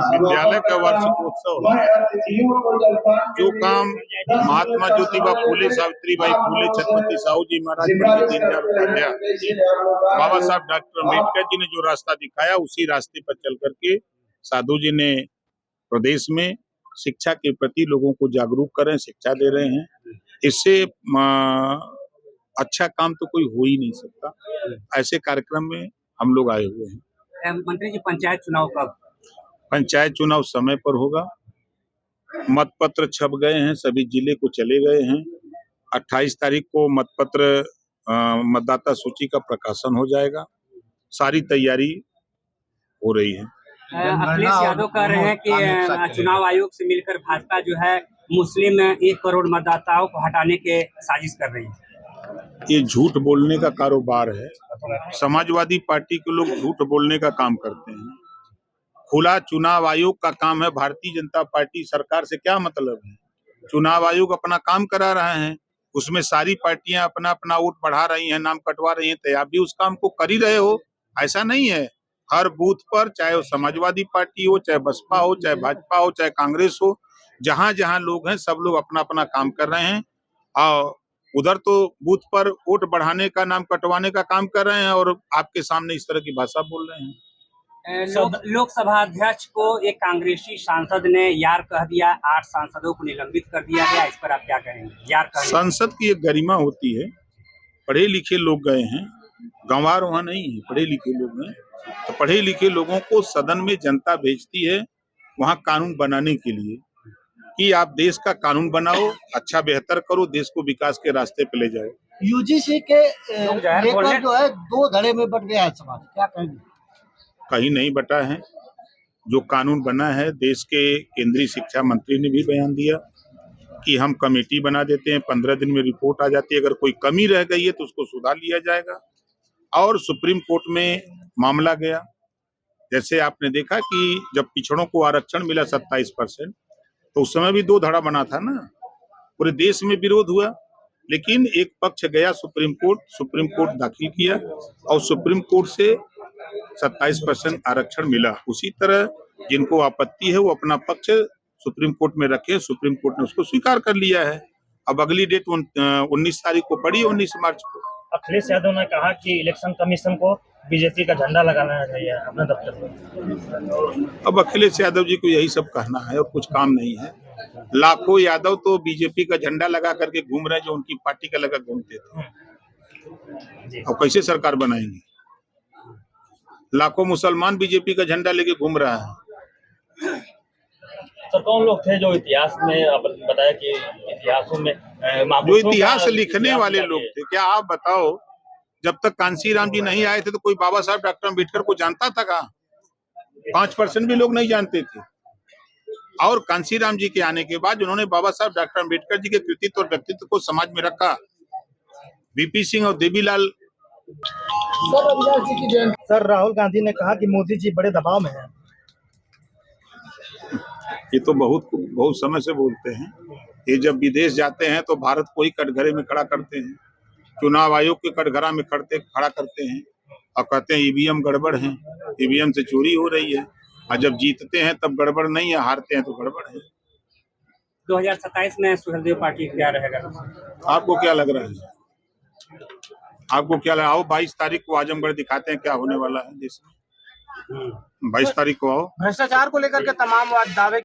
विद्यालय का वार्षिकोत्सव है। जो काम महात्मा ज्योतिबा फूले, सावित्रीबाई फूले, छत्रपति साहू जी महाराज, पंडित दीनदयाल उपाध्याय, बाबा साहब डॉक्टर अम्बेडकर जी ने जो रास्ता दिखाया, उसी रास्ते पर चल करके साधु जी ने प्रदेश में शिक्षा के प्रति लोगों को जागरूक करें, शिक्षा दे रहे हैं। इससे अच्छा काम तो कोई हो ही नहीं सकता। ऐसे कार्यक्रम में हम लोग आए हुए हैं। मंत्री जी, पंचायत चुनाव कब? पंचायत चुनाव समय पर होगा। मतपत्र छप गए हैं, सभी जिले को चले गए हैं। 28 तारीख को मतपत्र मतदाता सूची का प्रकाशन हो जाएगा। सारी तैयारी हो रही है। अखिलेश यादव कह रहे हैं कि चुनाव आयोग से मिलकर भाजपा जो है मुस्लिम 1 करोड़ मतदाताओं को हटाने के साजिश कर रही है। ये झूठ बोलने का कारोबार है। समाजवादी पार्टी के लोग झूठ बोलने का काम करते हैं। खुला चुनाव आयोग का काम है। भारतीय जनता पार्टी सरकार से क्या मतलब है? चुनाव आयोग अपना काम करा रहे हैं, उसमें सारी पार्टियां अपना अपना वोट बढ़ा रही हैं, नाम कटवा रही हैं, तो आप भी उस काम को कर ही रहे हो। ऐसा नहीं है। हर बूथ पर, चाहे वो समाजवादी पार्टी हो, चाहे बसपा हो, चाहे भाजपा हो, चाहे कांग्रेस हो, जहां जहां लोग हैं सब लोग अपना अपना काम कर रहे हैं। और उधर तो बूथ पर वोट बढ़ाने का, नाम कटवाने का काम कर रहे हैं और आपके सामने इस तरह की भाषा बोल रहे हैं। लोकसभा अध्यक्ष को एक कांग्रेसी सांसद ने यार कह दिया, 8 सांसदों को निलंबित कर दिया गया। इस पर आप क्या कहेंगे? यार संसद की एक गरिमा होती है। पढ़े लिखे लोग गए हैं, गंवार वहां नहीं है, पढ़े लिखे लोग हैं। तो पढ़े लिखे लोगों को सदन में जनता भेजती है वहां कानून बनाने के लिए कि आप देश का कानून बनाओ, अच्छा बेहतर करो, देश को विकास के रास्ते पे ले जाओ। यूजीसी के लेकर जो है 2 धड़े में बट गया है समाज, क्या कहेंगे? कहीं नहीं बटा है। जो कानून बना है, देश के केंद्रीय शिक्षा मंत्री ने भी बयान दिया कि हम कमेटी बना देते हैं, 15 दिन में रिपोर्ट आ जाती है। अगर कोई कमी रह गई है तो उसको सुधार लिया जाएगा। और सुप्रीम कोर्ट में मामला गया। जैसे आपने देखा कि जब पिछड़ों को आरक्षण मिला 27%, तो उस समय भी 2 धड़ा बना था ना। पूरे देश में विरोध हुआ, लेकिन एक पक्ष गया सुप्रीम कोर्ट दाखिल किया और सुप्रीम कोर्ट से 27% आरक्षण मिला। उसी तरह जिनको आपत्ति है वो अपना पक्ष सुप्रीम कोर्ट में रखे, सुप्रीम कोर्ट ने उसको स्वीकार कर लिया है। अब अगली डेट 19 तारीख को पड़ी, 19 मार्च को। अखिलेश यादव ने कहा कि इलेक्शन कमीशन को बीजेपी का झंडा लगाना चाहिए अपने दफ्तर पर। अब अखिलेश यादव जी को यही सब कहना है और कुछ काम नहीं है। लाखों यादव तो बीजेपी का झंडा लगा करके घूम रहे हैं, जो उनकी पार्टी का लगा घूमते थे। अब कैसे सरकार बनाएंगे? लाखों मुसलमान बीजेपी का झंडा लेके घूम रहा है। सर, कौन लोग थे जो इतिहास में, आप बताया कि इतिहासों में जो इतिहास लिखने वाले लोग थे? क्या आप बताओ, जब तक कांशीराम जी नहीं आए थे तो कोई बाबा साहब डॉक्टर अम्बेडकर को जानता था क्या? 5% भी लोग नहीं जानते थे। और कांशीराम जी के आने के बाद उन्होंने बाबा साहब डॉक्टर अम्बेडकर जी के कृतित्व और व्यक्तित्व को समाज में रखा। वीपी सिंह और देवीलाल। सर, राहुल गांधी ने कहा कि मोदी जी बड़े दबाव में हैं। ये तो बहुत समय से बोलते हैं। ये जब विदेश जाते हैं तो भारत को ही कटघरे में खड़ा करते हैं, चुनाव आयोग के कटघरा में खड़ा करते हैं और कहते हैं ईवीएम गड़बड़ है, ईवीएम से चोरी हो रही है। और जब जीतते हैं तब गड़बड़ नहीं है, हारते हैं तो गड़बड़ है। 2027 में सुहेलदेव पार्टी क्या रहेगा? आपको क्या लग रहा है? आपको क्या लगा? आओ 22 तारीख को आजमगढ़ दिखाते हैं क्या होने वाला है देश में। 22 तारीख को आओ। भ्रष्टाचार को लेकर के तमाम दावे